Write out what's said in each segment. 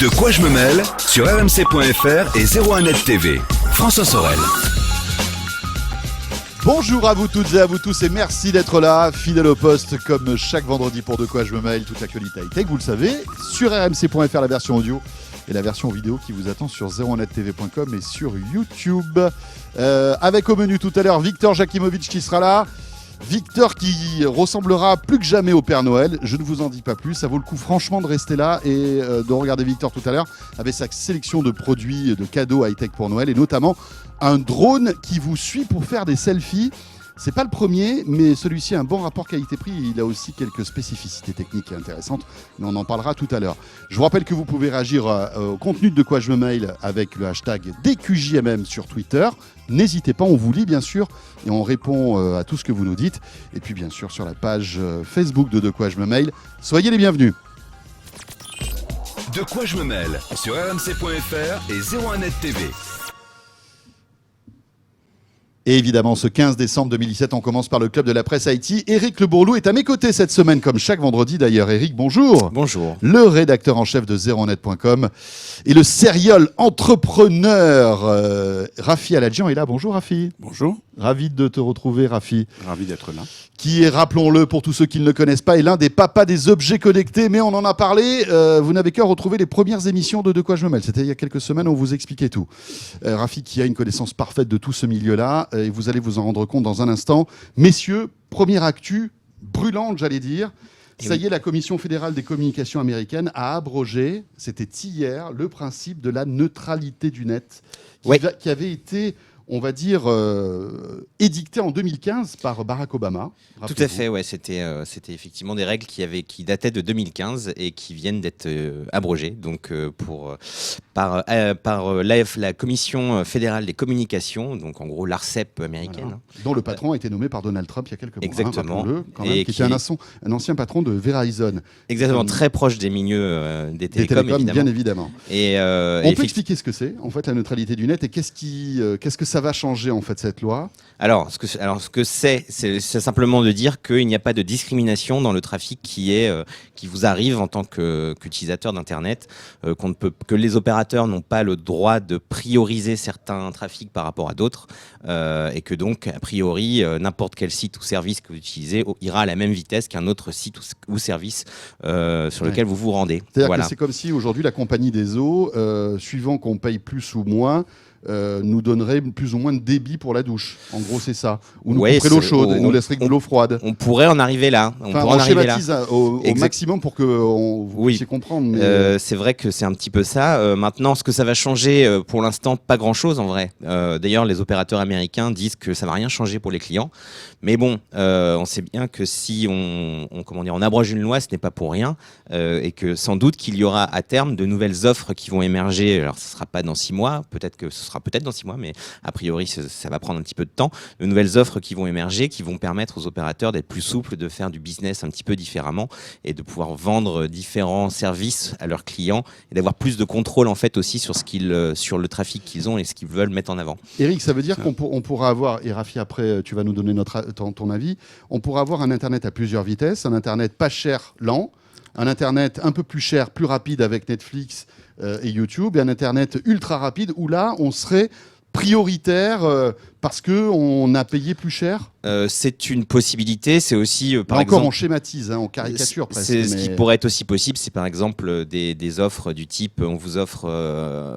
De quoi je me mêle sur rmc.fr et 01net TV. François Sorel. Bonjour à vous toutes et à vous tous et merci d'être là, fidèle au poste comme chaque vendredi pour De quoi je me mêle, toute l'actualité high-tech, vous le savez, sur rmc.fr la version audio et la version vidéo qui vous attend sur 01nettv.com et sur YouTube. Avec au menu tout à l'heure Victor Jakimovic qui sera là. Victor qui ressemblera plus que jamais au Père Noël, je ne vous en dis pas plus, ça vaut le coup franchement de rester là et de regarder Victor tout à l'heure avec sa sélection de produits, de cadeaux high-tech pour Noël et notamment un drone qui vous suit pour faire des selfies. C'est pas le premier, mais celui-ci a un bon rapport qualité-prix et il a aussi quelques spécificités techniques intéressantes, mais on en parlera tout à l'heure. Je vous rappelle que vous pouvez réagir au contenu de quoi je me mail avec le hashtag DQJMM sur Twitter. N'hésitez pas, on vous lit bien sûr et on répond à tout ce que vous nous dites. Et puis bien sûr sur la page Facebook de quoi je me mail. Soyez les bienvenus. De quoi je me mêle sur rmc.fr et 01net TV. Et évidemment, ce 15 décembre 2017, on commence par le Club de la Presse Haïti. Éric Le Bourlou est à mes côtés cette semaine, comme chaque vendredi d'ailleurs. Éric, bonjour. Bonjour. Le rédacteur en chef de 01net.com et le serial entrepreneur Rafi Aladjian est là. Bonjour Rafi. Bonjour. Ravi de te retrouver Rafi. Ravi d'être là. Qui est, rappelons-le pour tous ceux qui ne le connaissent pas, est l'un des papas des objets connectés. Mais on en a parlé, vous n'avez qu'à retrouver les premières émissions de quoi je me mêle. C'était il y a quelques semaines, on vous expliquait tout. Rafi qui a une connaissance parfaite de tout ce milieu-là. Et vous allez vous en rendre compte dans un instant. Messieurs, première actu, brûlante j'allais dire. Ça y est, la Commission fédérale des communications américaine a abrogé, c'était hier, le principe de la neutralité du net qui avait été, on va dire, édicté en 2015 par Barack Obama. Tout à fait, ouais, c'était effectivement des règles qui dataient de 2015 et qui viennent d'être abrogées donc, par la Commission fédérale des communications, donc en gros l'ARCEP américaine. Voilà. Dont le patron a été nommé par Donald Trump il y a quelques mois. Exactement. Qui était un ancien patron de Verizon. Exactement, très proche des milieux des télécoms, évidemment. Bien évidemment. On peut expliquer ce que c'est, en fait, la neutralité du net et qu'est-ce que ça va changer, en fait, cette loi ? Alors, ce que c'est simplement de dire qu'il n'y a pas de discrimination dans le trafic qui vous arrive en tant qu'utilisateur d'Internet, que les opérateurs n'ont pas le droit de prioriser certains trafics par rapport à d'autres, et que donc, a priori, n'importe quel site ou service que vous utilisez ira à la même vitesse qu'un autre site ou service sur lequel vous vous rendez. C'est-à-dire que c'est comme si aujourd'hui la compagnie des eaux, suivant qu'on paye plus ou moins, nous donnerait plus ou moins de débit pour la douche. En gros, c'est ça. Ou nous couperait l'eau chaude et nous laisserait que de l'eau froide. On pourrait en arriver là. On schématise au maximum pour que vous puissiez comprendre. Mais... c'est vrai que c'est un petit peu ça. Maintenant, ce que ça va changer, pour l'instant, pas grand-chose en vrai. D'ailleurs, les opérateurs américains disent que ça va rien changer pour les clients. Mais bon, on sait bien que si on abroge une loi, ce n'est pas pour rien. Et que sans doute qu'il y aura à terme de nouvelles offres qui vont émerger. Alors, ce ne sera pas dans 6 mois. Peut-être que ce sera peut-être dans 6 mois, mais a priori, ça va prendre un petit peu de temps. De nouvelles offres qui vont émerger, qui vont permettre aux opérateurs d'être plus souples, de faire du business un petit peu différemment et de pouvoir vendre différents services à leurs clients et d'avoir plus de contrôle en fait aussi sur le trafic qu'ils ont et ce qu'ils veulent mettre en avant. Éric, ça veut dire qu'on pourra avoir, et Rafi après tu vas nous donner ton avis, on pourra avoir un Internet à plusieurs vitesses, un Internet pas cher, lent, un Internet un peu plus cher, plus rapide avec Netflix et YouTube, et un Internet ultra rapide où là, on serait prioritaire parce qu'on a payé plus cher. C'est une possibilité, c'est aussi par encore exemple... on schématise, hein, on caricature presque. Ce qui pourrait être aussi possible, c'est par exemple des offres du type on vous offre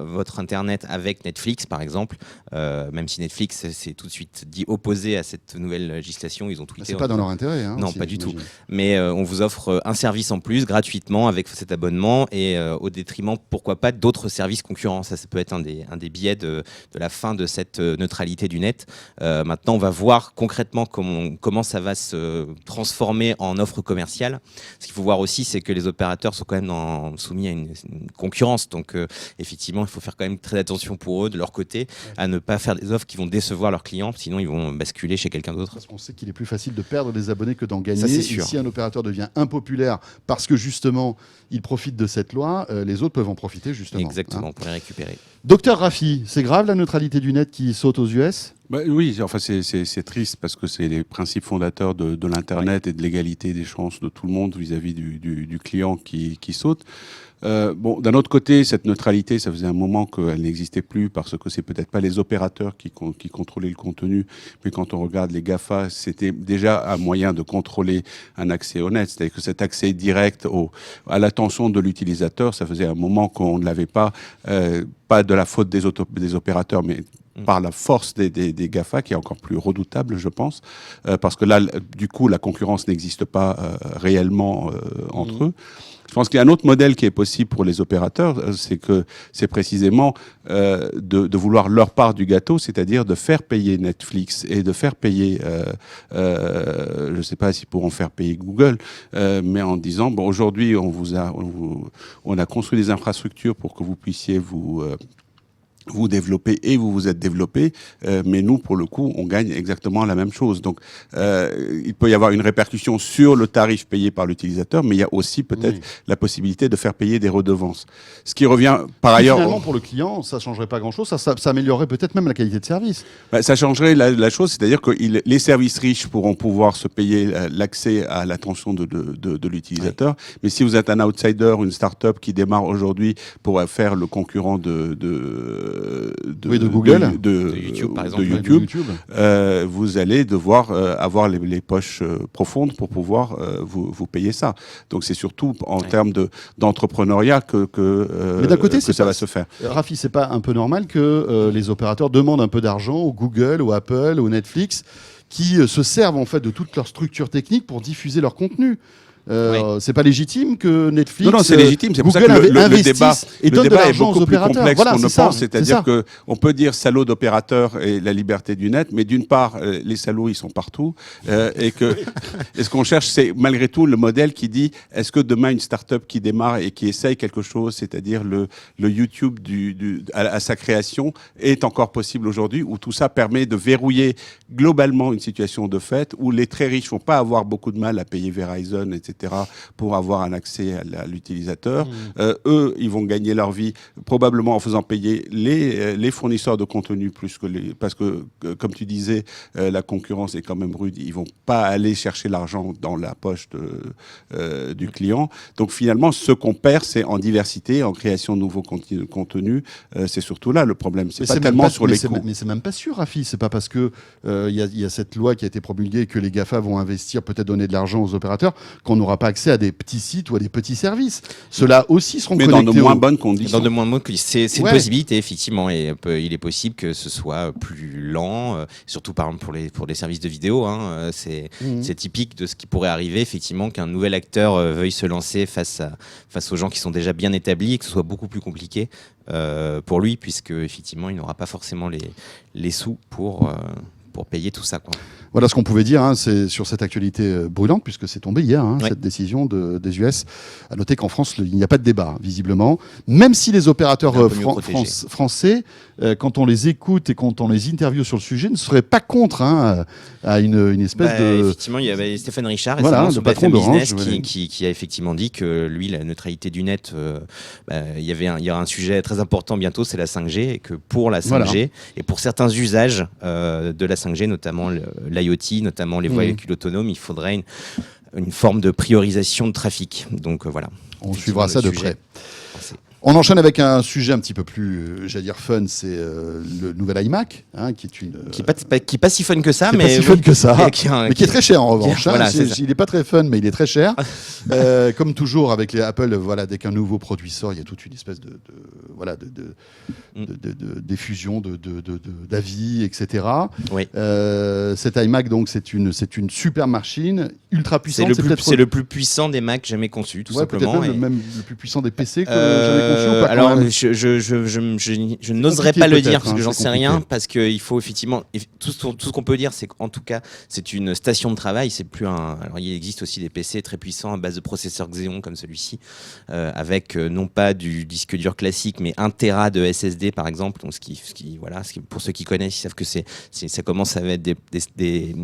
votre Internet avec Netflix par exemple, même si Netflix s'est tout de suite dit opposé à cette nouvelle législation, ils ont tweeté... C'est pas dans leur intérêt. Hein, non, pas du tout. Mais on vous offre un service en plus gratuitement avec cet abonnement et au détriment, pourquoi pas, d'autres services concurrents. Ça peut être un des billets de la fin de cette neutralité du net. Maintenant, on va voir concrètement comment ça va se transformer en offre commerciale. Ce qu'il faut voir aussi, c'est que les opérateurs sont quand même soumis à une concurrence. Donc, effectivement, il faut faire quand même très attention pour eux, de leur côté, à ne pas faire des offres qui vont décevoir leurs clients. Sinon, ils vont basculer chez quelqu'un d'autre. Parce qu'on sait qu'il est plus facile de perdre des abonnés que d'en gagner. Ça, c'est et sûr. si un opérateur devient impopulaire parce que, justement, il profite de cette loi, les autres peuvent en profiter, justement. Exactement, pour les récupérer. Docteur Rafi, c'est grave la neutralité du net qui saute aux US ? Oui, enfin c'est triste parce que c'est les principes fondateurs de l'Internet et de l'égalité des chances de tout le monde vis-à-vis du client qui saute. Bon, d'un autre côté, cette neutralité, ça faisait un moment qu'elle n'existait plus parce que c'est peut-être pas les opérateurs qui contrôlaient le contenu, mais quand on regarde les GAFA, c'était déjà un moyen de contrôler un accès honnête. C'est-à-dire que cet accès direct à l'attention de l'utilisateur, ça faisait un moment qu'on ne l'avait pas, pas de la faute des opérateurs, mais par la force des GAFA, qui est encore plus redoutable, je pense, parce que là, du coup, la concurrence n'existe pas réellement entre eux. Je pense qu'il y a un autre modèle qui est possible pour les opérateurs, c'est précisément de vouloir leur part du gâteau, c'est-à-dire de faire payer Netflix et de faire payer, je ne sais pas s'ils pourront faire payer Google, mais en disant, bon, aujourd'hui, on a construit des infrastructures pour que vous puissiez vous développez et vous vous êtes développé, mais nous, pour le coup, on gagne exactement la même chose. Donc, il peut y avoir une répercussion sur le tarif payé par l'utilisateur, mais il y a aussi peut-être la possibilité de faire payer des redevances. Ce qui revient, par ailleurs... Finalement, pour le client, ça ne changerait pas grand-chose, ça améliorerait peut-être même la qualité de service. Ça changerait la chose, c'est-à-dire que les services riches pourront pouvoir se payer l'accès à l'attention de l'utilisateur, mais si vous êtes un outsider, une start-up qui démarre aujourd'hui pour faire le concurrent de Google, de YouTube, par exemple, vous allez devoir avoir les poches profondes pour pouvoir vous payer ça. Donc c'est surtout en termes d'entrepreneuriat mais d'un côté, ça va se faire. Rafi, c'est pas un peu normal que les opérateurs demandent un peu d'argent au Google, au Apple, au Netflix, qui se servent en fait de toute leur structure technique pour diffuser leur contenu? C'est pas légitime que Netflix, non, c'est légitime. C'est pour ça que le débat est beaucoup plus complexe qu'on ne pense. C'est-à-dire que on peut dire salaud d'opérateur et la liberté du net, mais d'une part, les salauds ils sont partout, et ce qu'on cherche, c'est malgré tout le modèle qui dit est-ce que demain une start-up qui démarre et qui essaye quelque chose, c'est-à-dire le YouTube à sa création, est encore possible aujourd'hui, où tout ça permet de verrouiller globalement une situation de fait, où les très riches vont pas avoir beaucoup de mal à payer Verizon, etc. pour avoir un accès à l'utilisateur. Eux, ils vont gagner leur vie probablement en faisant payer les fournisseurs de contenu plus que parce que, comme tu disais, la concurrence est quand même rude. Ils vont pas aller chercher l'argent dans la poche du client. Donc finalement, ce qu'on perd, c'est en diversité, en création de nouveaux contenus. C'est surtout là le problème. C'est pas tellement sur les coûts. Mais c'est même pas sûr, Rafi. C'est pas parce que y a cette loi qui a été promulguée que les GAFA vont investir, peut-être donner de l'argent aux opérateurs, qu'on n'aura pas accès à des petits sites ou à des petits services. Ceux-là aussi seront connectés. Mais dans de moins bonnes conditions. Dans de moins bonnes conditions. C'est une possibilité, effectivement. Et il est possible que ce soit plus lent, surtout par exemple pour les services de vidéo. C'est typique de ce qui pourrait arriver, effectivement, qu'un nouvel acteur veuille se lancer face aux gens qui sont déjà bien établis et que ce soit beaucoup plus compliqué pour lui, puisque, effectivement, il n'aura pas forcément les sous pour payer tout ça, quoi. Voilà ce qu'on pouvait dire, c'est sur cette actualité brûlante, puisque c'est tombé hier, cette décision des US. À noter qu'en France, il n'y a pas de débat, visiblement. Même si les opérateurs français, quand on les écoute et quand on les interviewe sur le sujet, ne seraient pas contre à une espèce de... Effectivement, il y avait Stéphane Richard, le patron Business, qui a effectivement dit que lui, la neutralité du net, il y aura un sujet très important bientôt, c'est la 5G, et que pour la 5G, et pour certains usages de la 5G, notamment l'IoT, notamment les véhicules autonomes, il faudrait une forme de priorisation de trafic. Donc voilà. On suivra ça de près. On enchaîne avec un sujet un petit peu plus, j'allais dire fun, c'est le nouvel iMac, qui est qui est pas si fun que ça, mais qui est très cher en revanche. Il n'est pas très fun, mais il est très cher. Comme toujours avec les Apple, dès qu'un nouveau produit sort, il y a toute une espèce de diffusion d'avis, etc. Oui. Cet iMac, donc, c'est une super machine, ultra puissante. C'est le plus puissant des Macs jamais conçus, tout simplement. Peut-être même le plus puissant des PC que jamais conçus. Alors, je n'oserais pas le dire parce que j'en sais rien, parce qu'il faut effectivement tout ce qu'on peut dire, c'est qu'en tout cas, c'est une station de travail. C'est plus Alors, il existe aussi des PC très puissants à base de processeurs Xeon comme celui-ci, avec non pas du disque dur classique, mais 1 Tera de SSD par exemple. Donc, pour ceux qui connaissent, ils savent que ça commence à être des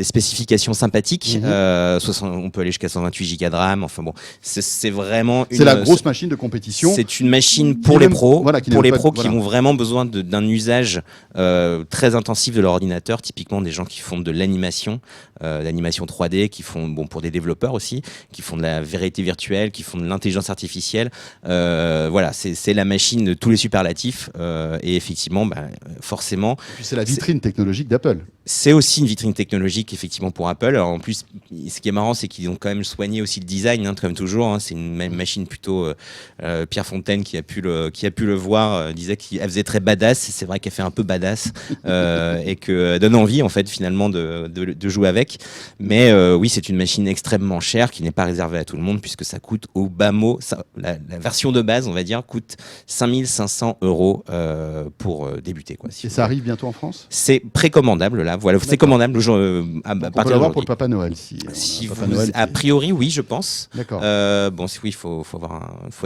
spécifications sympathiques. On peut aller jusqu'à 128 Go de RAM. Enfin bon, c'est vraiment c'est la grosse machine de compétition. compétition. C'est une machine pour les pros, voilà, pour les pros qui ont vraiment besoin d'un usage très intensif de leur ordinateur, typiquement des gens qui font de l'animation 3D, qui font, pour des développeurs aussi, qui font de la vérité virtuelle, qui font de l'intelligence artificielle. Voilà, c'est la machine de tous les superlatifs et effectivement, forcément. Et puis c'est la vitrine technologique d'Apple. C'est aussi une vitrine technologique effectivement pour Apple. Alors, en plus, ce qui est marrant, c'est qu'ils ont quand même soigné aussi le design, comme toujours. C'est une machine plutôt Pierre Fontaine qui a pu le voir disait qu'elle faisait très badass. C'est vrai qu'elle fait un peu badass et que donne envie en fait finalement de jouer avec. Mais oui, c'est une machine extrêmement chère qui n'est pas réservée à tout le monde puisque ça coûte au bas mot. La version de base, on va dire, coûte 5 500 € pour débuter. Quoi, et ça arrive bientôt en France ? C'est précommandable là. Voilà, c'est commandable. On peut l'avoir pour le Papa Noël a priori, oui, je pense. D'accord. Il faut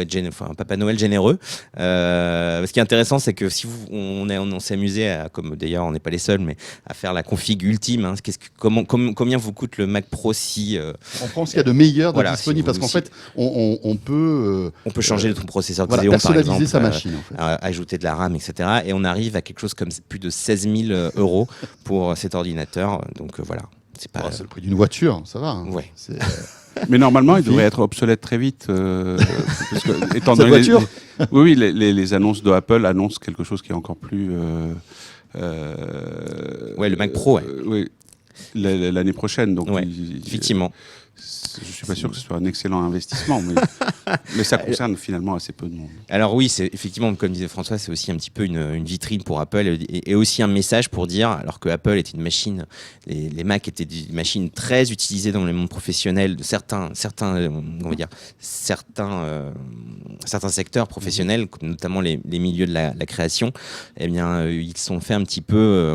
être un Papa Noël généreux. Ce qui est intéressant, c'est que si on s'est amusé comme d'ailleurs on n'est pas les seuls, mais à faire la config ultime. Combien vous coûte le Mac Pro si en France, il y a de meilleurs disponibles parce qu'en fait, on peut changer ton processeur Xeon, personnaliser par exemple, sa machine, en fait. ajouter de la RAM, etc. Et on arrive à quelque chose comme plus de 16 000 € pour cet ordinateur. Donc voilà. C'est le prix d'une voiture, ça va. Hein. Ouais. Mais normalement, il devrait être obsolète très vite. Parce que, étant donné voiture les annonces de Apple annoncent quelque chose qui est encore plus. Le Mac Pro. Oui, l'année prochaine. Donc, effectivement. Je ne suis pas sûr que ce soit un excellent investissement, mais ça concerne finalement assez peu de monde. Alors oui, c'est effectivement, comme disait François, c'est aussi un petit peu une vitrine pour Apple et aussi un message pour dire, alors que Apple était une machine, les Mac étaient des machines très utilisées dans le monde professionnel de certains secteurs professionnels, notamment les milieux de la création. Eh bien, ils se sont fait un petit peu,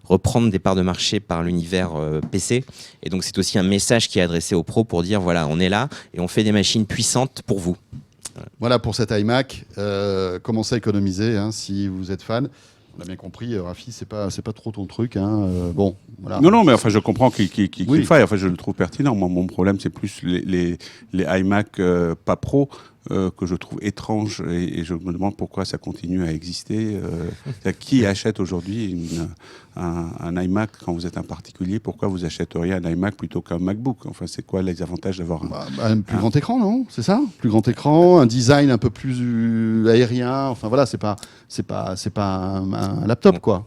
reprendre des parts de marché par l'univers PC. Et donc, c'est aussi un message qui est adressé aux pros pour dire, voilà, on est là et on fait des machines puissantes pour vous. Voilà pour cet iMac. Commencez à économiser si vous êtes fan. On a bien compris, Rafi, c'est pas trop ton truc. Voilà. Non, mais enfin, je comprends qu'il faille. Enfin, je le trouve pertinent. Moi, mon problème, c'est plus les iMac pas pro que je trouve étranges et je me demande pourquoi ça continue à exister. Qui achète aujourd'hui un iMac quand vous êtes un particulier? Pourquoi vous achèteriez un iMac plutôt qu'un MacBook? Enfin, c'est quoi les avantages d'avoir un plus grand écran, non? C'est ça? Plus grand écran, un design un peu plus aérien. Enfin voilà, c'est pas un laptop, quoi.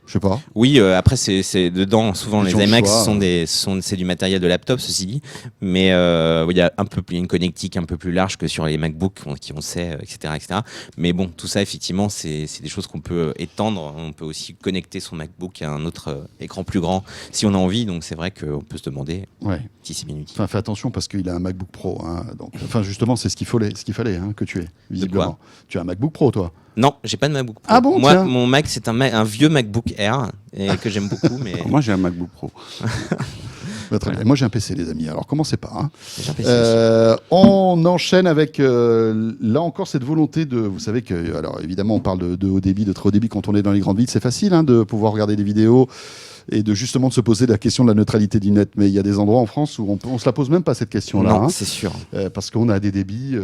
Je sais pas. Oui, après c'est dedans. Souvent les iMac c'est du matériel de laptop, ceci dit, mais il y a une connectique un peu plus large que sur les MacBooks qui on sait, etc. Mais bon, tout ça effectivement c'est des choses qu'on peut étendre. On peut aussi connecter son MacBook à un autre écran plus grand si on a envie. Donc c'est vrai qu'on peut se demander si c'est bien utile. Enfin, fais attention parce qu'il a un MacBook Pro. Donc, justement, c'est ce qu'il fallait que tu aies visiblement. Tu as un MacBook Pro, toi? Non, j'ai pas de MacBook Pro. Ah bon? Moi, mon Mac, c'est un vieux MacBook Air que j'aime beaucoup. Mais moi, j'ai un MacBook Pro. Très bien. Moi, j'ai un PC, les amis. Alors, commencez pas. J'ai un PC on enchaîne avec, là encore, cette volonté de... Vous savez que, alors évidemment, on parle de haut débit, de très haut débit quand on est dans les grandes villes. C'est facile de pouvoir regarder des vidéos et de justement de se poser la question de la neutralité du net. Mais il y a des endroits en France où on se la pose même pas, cette question-là. Non, c'est sûr. Parce qu'on a des débits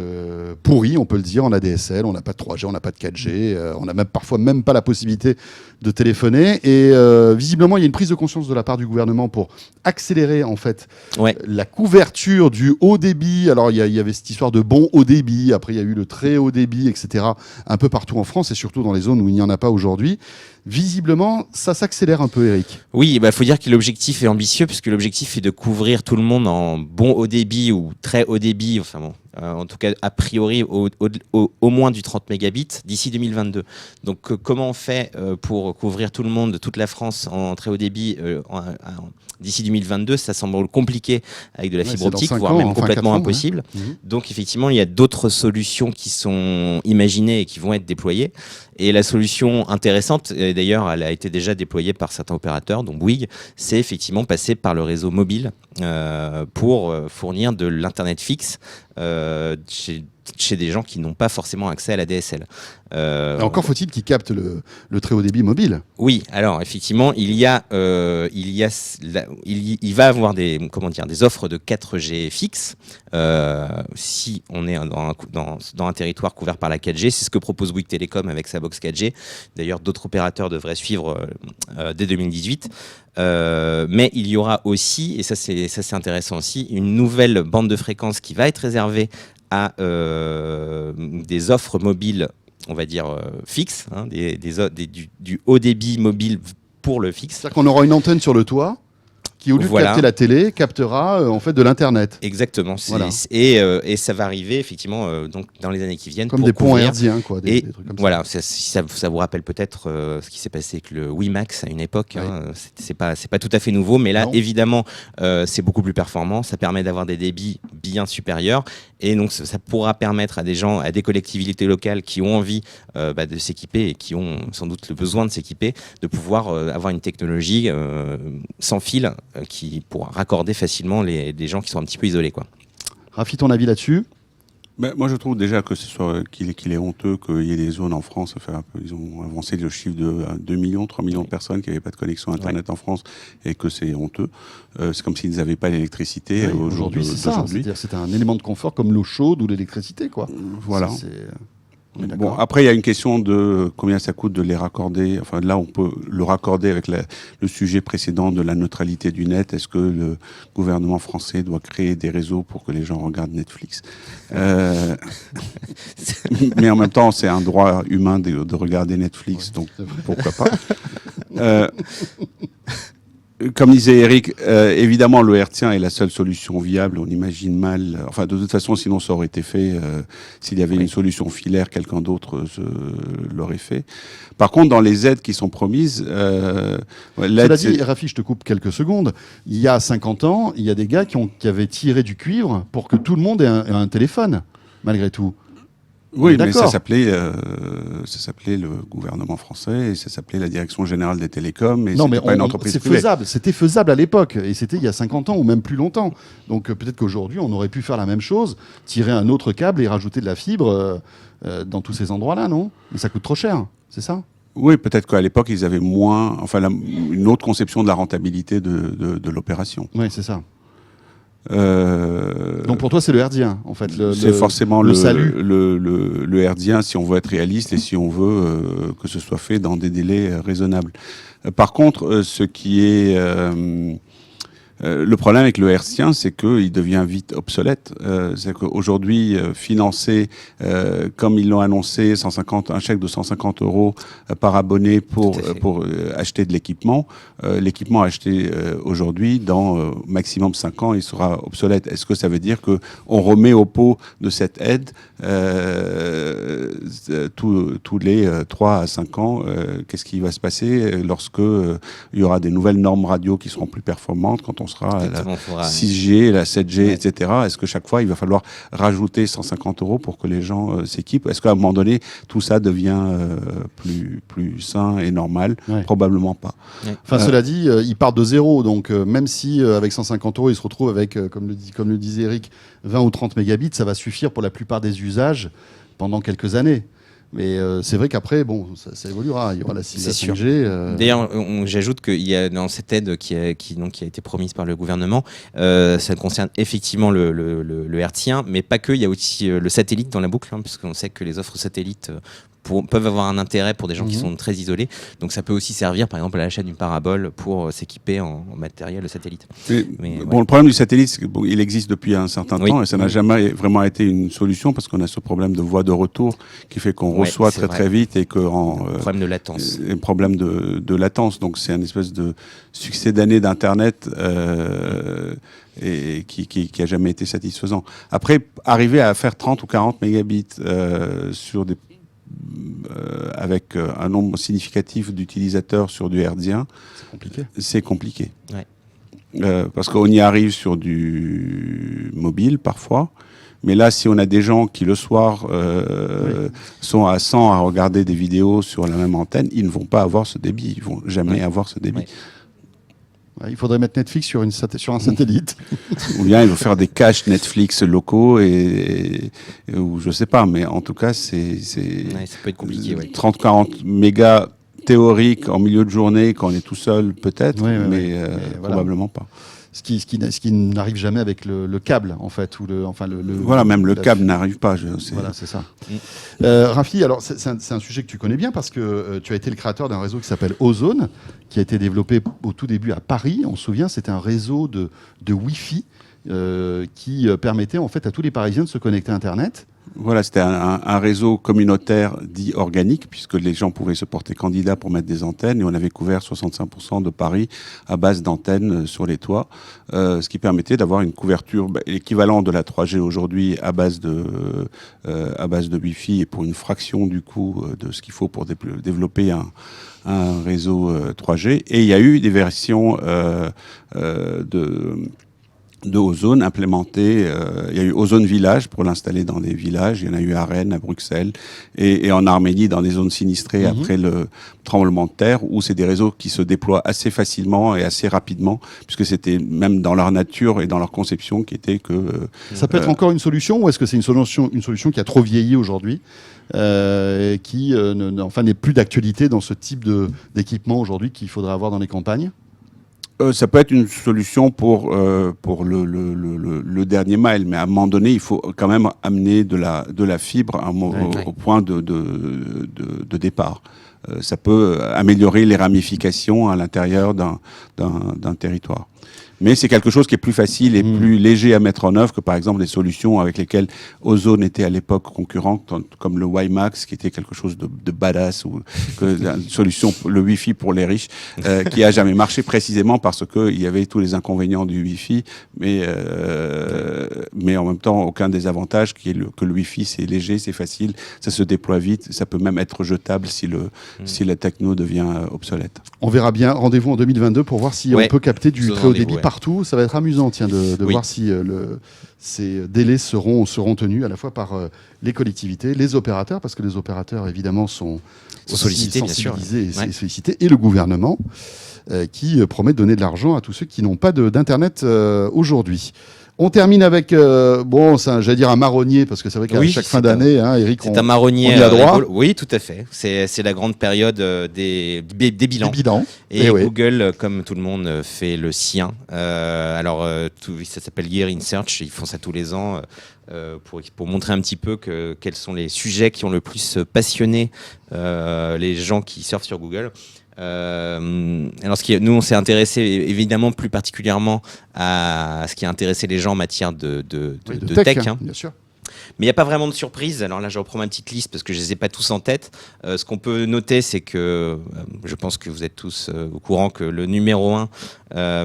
pourris, on peut le dire, en ADSL, on n'a pas de 3G, on n'a pas de 4G, on n'a parfois même pas la possibilité de téléphoner. Et visiblement, il y a une prise de conscience de la part du gouvernement pour accélérer en fait la couverture du haut débit. Alors, il y avait cette histoire de bon haut débit, après il y a eu le très haut débit, etc. un peu partout en France et surtout dans les zones où il n'y en a pas aujourd'hui. Visiblement, ça s'accélère un peu, Eric. Oui, faut dire que l'objectif est ambitieux puisque l'objectif est de couvrir tout le monde en bon haut débit ou très haut débit, en tout cas a priori au moins du 30 mégabits d'ici 2022. Donc comment on fait pour couvrir tout le monde, toute la France en très haut débit d'ici 2022? Ça semble compliqué avec de la fibre optique, voire même complètement impossible. Donc effectivement, il y a d'autres solutions qui sont imaginées et qui vont être déployées. Et la solution intéressante, et d'ailleurs elle a été déjà déployée par certains opérateurs, dont Bouygues, c'est effectivement passer par le réseau mobile pour fournir de l'internet fixe chez chez des gens qui n'ont pas forcément accès à la DSL. Et encore faut-il qu'ils captent le très haut débit mobile. Oui, alors effectivement, il va avoir des offres de 4G fixe si on est dans un territoire couvert par la 4G. C'est ce que propose Bouygues Telecom avec sa box 4G. D'ailleurs, d'autres opérateurs devraient suivre dès 2018. Mais il y aura aussi, et ça c'est intéressant aussi, une nouvelle bande de fréquence qui va être réservée à des offres mobiles, on va dire fixes, hein, du haut débit mobile pour le fixe. C'est-à-dire qu'on aura une antenne sur le toit qui, au lieu de capter la télé, captera en fait de l'internet. Exactement. Voilà. Et ça va arriver effectivement donc dans les années qui viennent. Comme des ponts hertziens, quoi. Des trucs comme voilà, ça vous rappelle peut-être ce qui s'est passé avec le WiMAX à une époque. Ouais. Hein, c'est pas tout à fait nouveau, mais là évidemment c'est beaucoup plus performant. Ça permet d'avoir des débits bien supérieurs, et donc ça pourra permettre à des gens, à des collectivités locales qui ont envie de s'équiper et qui ont sans doute le besoin de s'équiper, de pouvoir avoir une technologie sans fil qui pourra raccorder facilement des gens qui sont un petit peu isolés, quoi. Rafi, ton avis là-dessus? Moi, je trouve déjà que qu'il est honteux qu'il y ait des zones en France. Ils ont avancé le chiffre de 2 millions, 3 millions de personnes qui n'avaient pas de connexion Internet en France, et que c'est honteux. C'est comme s'ils n'avaient pas l'électricité aujourd'hui. C'est ça. C'est-à-dire, c'est un élément de confort comme l'eau chaude ou l'électricité, quoi. Voilà. Bon, après, il y a une question de combien ça coûte de les raccorder. Enfin, là, on peut le raccorder avec le sujet précédent de la neutralité du net. Est-ce que le gouvernement français doit créer des réseaux pour que les gens regardent Netflix? Mais en même temps, c'est un droit humain de regarder Netflix, donc pourquoi pas. Comme disait Eric, évidemment, le hertzien est la seule solution viable. On imagine mal. Enfin, de toute façon, sinon, ça aurait été fait. S'il y avait une solution filaire, quelqu'un d'autre l'aurait fait. Par contre, dans les aides qui sont promises, cela dit, Rafi, je te coupe quelques secondes. Il y a 50 ans, il y a des gars qui avaient tiré du cuivre pour que tout le monde ait un téléphone, malgré tout. Oui, mais ça s'appelait le gouvernement français, et ça s'appelait la direction générale des télécoms, mais c'était pas une entreprise privée. C'était faisable à l'époque, et c'était il y a 50 ans ou même plus longtemps. Donc peut-être qu'aujourd'hui, on aurait pu faire la même chose, tirer un autre câble et rajouter de la fibre dans tous ces endroits-là, non? Mais ça coûte trop cher, c'est ça? Oui, peut-être qu'à l'époque, ils avaient une autre conception de la rentabilité de l'opération. Oui, c'est ça. Donc pour toi, c'est le hertzien, en fait. C'est forcément le salut. Le hertzien, si on veut être réaliste et si on veut que ce soit fait dans des délais raisonnables. Par contre, ce qui est le problème avec le hertzien, c'est qu'il devient vite obsolète. C'est qu'aujourd'hui, financer, comme ils l'ont annoncé, un chèque de 150 € par abonné pour acheter de l'équipement. L'équipement acheté aujourd'hui, dans maximum 5 ans, il sera obsolète. Est-ce que ça veut dire qu'on remet au pot de cette aide tous les 3 à 5 ans? Qu'est-ce qui va se passer lorsque il y aura des nouvelles normes radio qui seront plus performantes, quand on sera à la 6G, la 7G, etc. Est-ce que chaque fois, il va falloir rajouter 150 € pour que les gens s'équipent? Est-ce qu'à un moment donné, tout ça devient plus sain et normal? Probablement pas. Enfin, cela dit, ils partent de zéro. Donc, même si avec 150 €, ils se retrouvent avec, comme le disait Eric, 20 ou 30 mégabits, ça va suffire pour la plupart des usages pendant quelques années. Mais c'est vrai qu'après, bon, ça évoluera. Il y aura la 5G. D'ailleurs, j'ajoute qu'il y a dans cette aide qui a été promise par le gouvernement, ça concerne effectivement le hertzien, mais pas que. Il y a aussi le satellite dans la boucle, hein, parce qu'on sait que les offres satellites peuvent avoir un intérêt pour des gens qui sont très isolés. Donc ça peut aussi servir, par exemple, à l'achat d'une parabole pour s'équiper en matériel de satellite. Le problème du satellite, c'est qu'il existe depuis un certain temps, et ça n'a jamais vraiment été une solution, parce qu'on a ce problème de voie de retour qui fait qu'on reçoit très vite, et problème de latence. Un problème de latence. Donc c'est un espèce de succès d'année d'Internet et qui a jamais été satisfaisant. Après, arriver à faire 30 ou 40 mégabits sur des avec un nombre significatif d'utilisateurs sur du hertzien, c'est compliqué. Parce qu'on y arrive sur du mobile parfois, mais là, si on a des gens qui le soir sont à 100 à regarder des vidéos sur la même antenne, ils ne vont pas avoir ce débit, ils vont jamais avoir ce débit. Ouais, il faudrait mettre Netflix sur un satellite. Ou bien il faut faire des caches Netflix locaux ou je sais pas, mais en tout cas c'est Ça peut être compliqué. 30-40 mégas théoriques en milieu de journée quand on est tout seul peut-être, mais probablement pas. Ce qui n'arrive jamais avec le câble, en fait. Voilà, même le câble n'arrive pas. Voilà, c'est ça. Rafi, alors c'est un sujet que tu connais bien parce que tu as été le créateur d'un réseau qui s'appelle Ozone, qui a été développé au tout début à Paris. On se souvient, c'était un réseau de Wi-Fi qui permettait en fait à tous les Parisiens de se connecter à Internet. Voilà, c'était un réseau communautaire dit organique, puisque les gens pouvaient se porter candidats pour mettre des antennes, et on avait couvert 65% de Paris à base d'antennes sur les toits, ce qui permettait d'avoir une couverture l'équivalent de la 3G aujourd'hui à base de Wi-Fi, et pour une fraction du coût de ce qu'il faut pour développer un réseau 3G. Et il y a eu des versions de Ozone implémenté. Il y a eu Ozone Village pour l'installer dans des villages. Il y en a eu à Rennes, à Bruxelles et en Arménie dans des zones sinistrées après le tremblement de terre, où c'est des réseaux qui se déploient assez facilement et assez rapidement, puisque c'était même dans leur nature et dans leur conception qui était que... Ça peut être encore une solution, ou est-ce que c'est une solution qui a trop vieilli aujourd'hui qui n'est plus d'actualité dans ce type d'équipement aujourd'hui qu'il faudrait avoir dans les campagnes? Ça peut être une solution pour le dernier mile, mais à un moment donné, il faut quand même amener de la fibre au point de départ. Ça peut améliorer les ramifications à l'intérieur d'un territoire. Mais c'est quelque chose qui est plus facile et plus léger à mettre en œuvre que par exemple les solutions avec lesquelles Ozone était à l'époque concurrente, comme le WiMAX, qui était quelque chose de badass, ou une solution, le Wi-Fi pour les riches, qui a jamais marché précisément parce que il y avait tous les inconvénients du Wi-Fi, mais en même temps aucun désavantage, que le Wi-Fi c'est léger, c'est facile, ça se déploie vite, ça peut même être jetable si la techno devient obsolète. On verra bien. Rendez-vous en 2022 pour voir si on peut capter du très haut débit partout. Ça va être amusant, de voir si ces délais seront tenus à la fois par les collectivités, les opérateurs, parce que les opérateurs évidemment sont sollicités, bien sûr, et sollicités, et le gouvernement qui promet de donner de l'argent à tous ceux qui n'ont pas d'internet aujourd'hui. On termine avec, j'allais dire un marronnier, parce que c'est vrai qu'à chaque fin d'année, Eric, c'est un marronnier. On y a droit. Oui, tout à fait. C'est la grande période des bilans. Et Google, comme tout le monde, fait le sien. Ça s'appelle Year in Search. Ils font ça tous les ans. Pour montrer un petit peu quels sont les sujets qui ont le plus passionné les gens qui surfent sur Google. Nous, on s'est intéressé évidemment plus particulièrement à ce qui a intéressé les gens en matière de tech. Bien sûr. Mais il n'y a pas vraiment de surprise. Alors là, je reprends ma petite liste parce que je ne les ai pas tous en tête. Ce qu'on peut noter, c'est que je pense que vous êtes tous au courant que le numéro 1,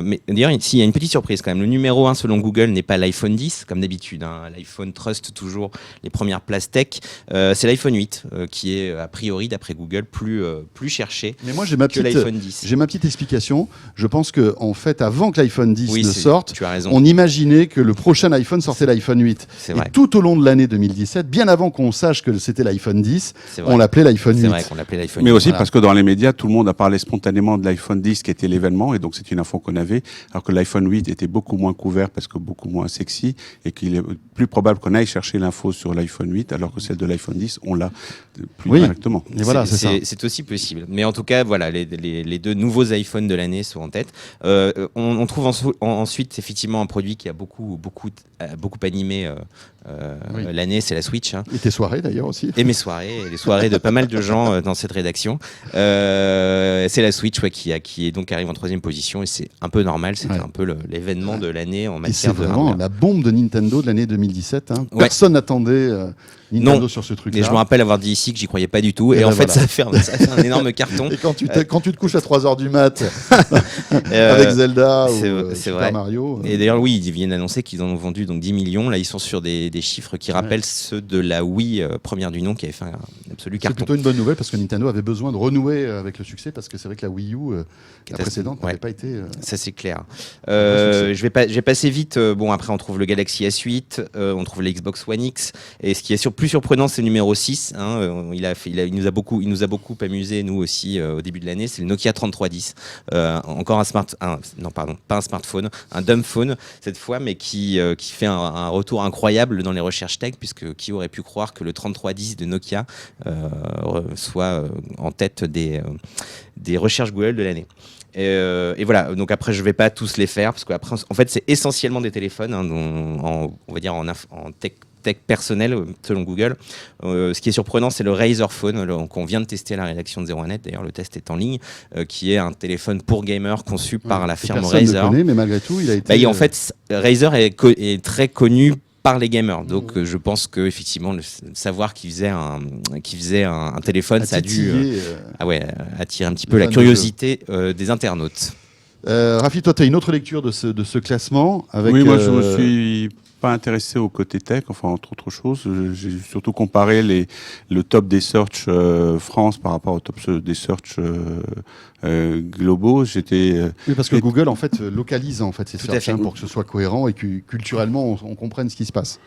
mais d'ailleurs, ici, il y a une petite surprise quand même. Le numéro 1, selon Google, n'est pas l'iPhone 10, comme d'habitude. L'iPhone trust toujours les premières places tech. C'est l'iPhone 8 qui est, a priori, d'après Google, plus cherché que l'iPhone 10. J'ai ma petite explication. Je pense qu'en fait, avant que l'iPhone 10 ne sorte, tu as raison. On imaginait que le prochain iPhone sortait l'iPhone 8. C'est vrai. Et tout au long de l'année 2017, bien avant qu'on sache que c'était l'iPhone 10, on l'appelait l'iPhone 8. C'est vrai qu'on l'appelait l'iPhone 8. Mais aussi parce que dans les médias, tout le monde a parlé spontanément de l'iPhone 10 qui était l'événement, et donc c'est une info qu'on avait, alors que l'iPhone 8 était beaucoup moins couvert parce que beaucoup moins sexy, et qu'il est plus probable qu'on aille chercher l'info sur l'iPhone 8 alors que celle de l'iPhone 10, on l'a plus directement. Et voilà, c'est aussi possible. Mais en tout cas, voilà, les deux nouveaux iPhones de l'année sont en tête. On trouve ensuite effectivement un produit qui a beaucoup animé l'année, c'est la Switch. Et tes soirées d'ailleurs aussi. Et mes soirées, et les soirées de pas mal de gens dans cette rédaction. C'est la Switch qui est donc arrive en 3e position, et c'est un peu normal, c'était un peu l'événement de l'année en matière de hardware. C'est vraiment la bombe de Nintendo de l'année 2017. Personne n'attendait Nintendo sur ce truc-là. Et je me rappelle avoir dit ici que j'y croyais pas du tout, et en fait ça a fait un énorme carton. Et quand tu te couches à 3h du mat avec Zelda ou Super Mario. Et d'ailleurs, ils viennent annoncer qu'ils en ont vendu donc 10 millions. Là, ils sont sur des chiffres chiffres qui rappellent ceux de la Wii première du nom qui avait fait un absolu C'est carton. plutôt une bonne nouvelle parce que Nintendo avait besoin de renouer avec le succès parce que c'est vrai que la Wii U, la précédente, n'avait pas été. Ça c'est clair. Je vais passer vite. Bon, après on trouve le Galaxy S8, on trouve le Xbox One X, et ce qui est plus surprenant, c'est le numéro 6. Il nous a beaucoup amusé, nous aussi, au début de l'année. C'est le Nokia 3310. Encore pas un smartphone, un dumb phone cette fois, mais qui fait un retour incroyable dans les recherches tech, puisque qui aurait pu croire que le 3310 de Nokia soit en tête des recherches Google de l'année. Et voilà, donc après je vais pas tous les faire parce qu'après en fait c'est essentiellement des téléphones, on va dire en tech personnel selon Google. Ce qui est surprenant, c'est le Razer Phone qu'on vient de tester à la rédaction de 01net. D'ailleurs, le test est en ligne, qui est un téléphone pour gamer conçu par la firme Personne Razer. ne connaît, mais malgré tout, il a été. En fait, Razer est très connu par les gamers. Donc, je pense que effectivement, le savoir qu'il faisait un téléphone, ça a dû attirer un petit peu la curiosité des internautes. Rafi, toi, tu as une autre lecture de ce classement avec, Oui, moi, je me suis pas intéressé au côté tech, enfin, entre autres choses. J'ai surtout comparé le top des search France par rapport au top des search globaux. Oui, parce que Google, en fait, localise en fait, ses search pour que ce soit cohérent et que culturellement, on comprenne ce qui se passe.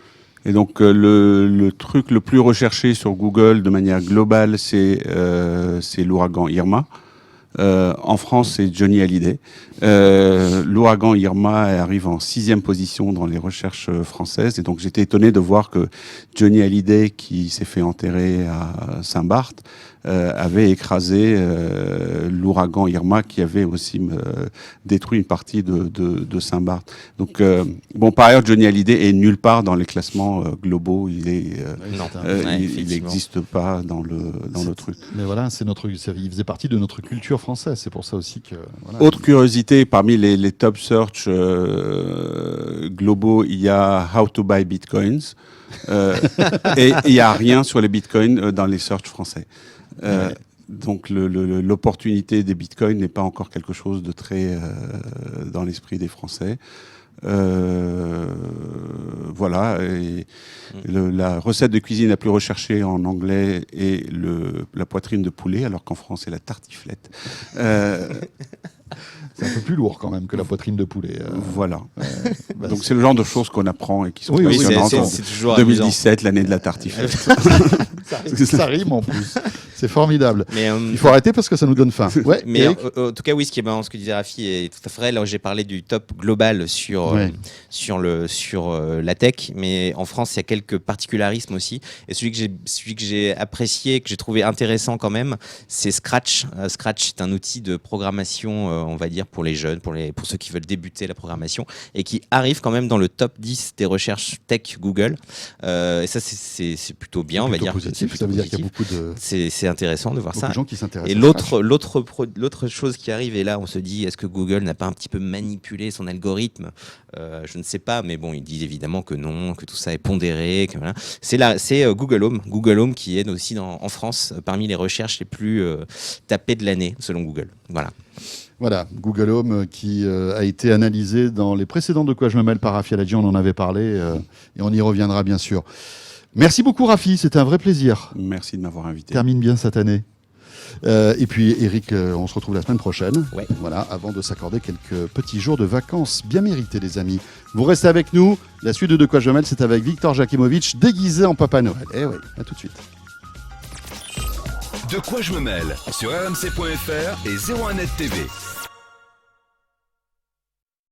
Et donc, le truc le plus recherché sur Google de manière globale, c'est l'ouragan Irma. En France, c'est Johnny Hallyday. L'ouragan Irma arrive en 6e position dans les recherches françaises. Et donc, j'étais étonné de voir que Johnny Hallyday, qui s'est fait enterrer à Saint-Barth, avait écrasé l'ouragan Irma, qui avait aussi détruit une partie de Saint-Barth. Donc, par ailleurs, Johnny Hallyday est nulle part dans les classements globaux. Il n'existe pas dans le truc. Mais voilà, il faisait partie de notre culture française. C'est pour ça aussi que. Voilà. Autre curiosité, parmi les top search globaux, il y a How to buy Bitcoins. Et il n'y a rien sur les Bitcoins dans les search français. Donc l'opportunité des Bitcoins n'est pas encore quelque chose de très dans l'esprit des Français. Voilà. Et la recette de cuisine la plus recherchée en anglais est la poitrine de poulet, alors qu'en France c'est la tartiflette. C'est un peu plus lourd quand même que la poitrine de poulet. Voilà. Donc c'est le genre de choses qu'on apprend et qui sont passionnantes. C'est toujours 2017, l'année de la tartiflette. Ça rime en plus. C'est formidable. Mais, il faut arrêter parce que ça nous donne faim. Ouais, mais en tout cas, oui, ce qui est marrant, ce que disait Rafi est tout à fait vrai. Là, j'ai parlé du top global sur la tech, mais en France, il y a quelques particularismes aussi. Et celui que j'ai apprécié, que j'ai trouvé intéressant quand même, c'est Scratch. Scratch est un outil de programmation, on va dire, pour les jeunes, pour ceux qui veulent débuter la programmation, et qui arrive quand même dans le top 10 des recherches tech Google. Et ça, c'est plutôt bien, on va dire. Positif, ça veut dire qu'il y a beaucoup de. C'est intéressant de voir ça. De gens qui s'intéressent. Et l'autre chose qui arrive, et là, on se dit, est-ce que Google n'a pas un petit peu manipulé son algorithme ? Je ne sais pas, mais bon, ils disent évidemment que non, que tout ça est pondéré. Que voilà. C'est Google Home. Google Home qui est aussi en France parmi les recherches les plus tapées de l'année, selon Google. Voilà, Google Home qui a été analysé dans les précédents De quoi je me mêle par Rafi Aladji, on en avait parlé et on y reviendra bien sûr. Merci beaucoup Rafi, c'était un vrai plaisir. Merci de m'avoir invité. Termine bien cette année. Et puis Eric, on se retrouve la semaine prochaine. Ouais. Voilà, avant de s'accorder quelques petits jours de vacances bien mérités les amis. Vous restez avec nous, la suite de quoi je me mêle, c'est avec Victor Jakimovic déguisé en Papa Noël. Eh oui, à tout de suite. De quoi je me mêle sur rmc.fr et 01net TV.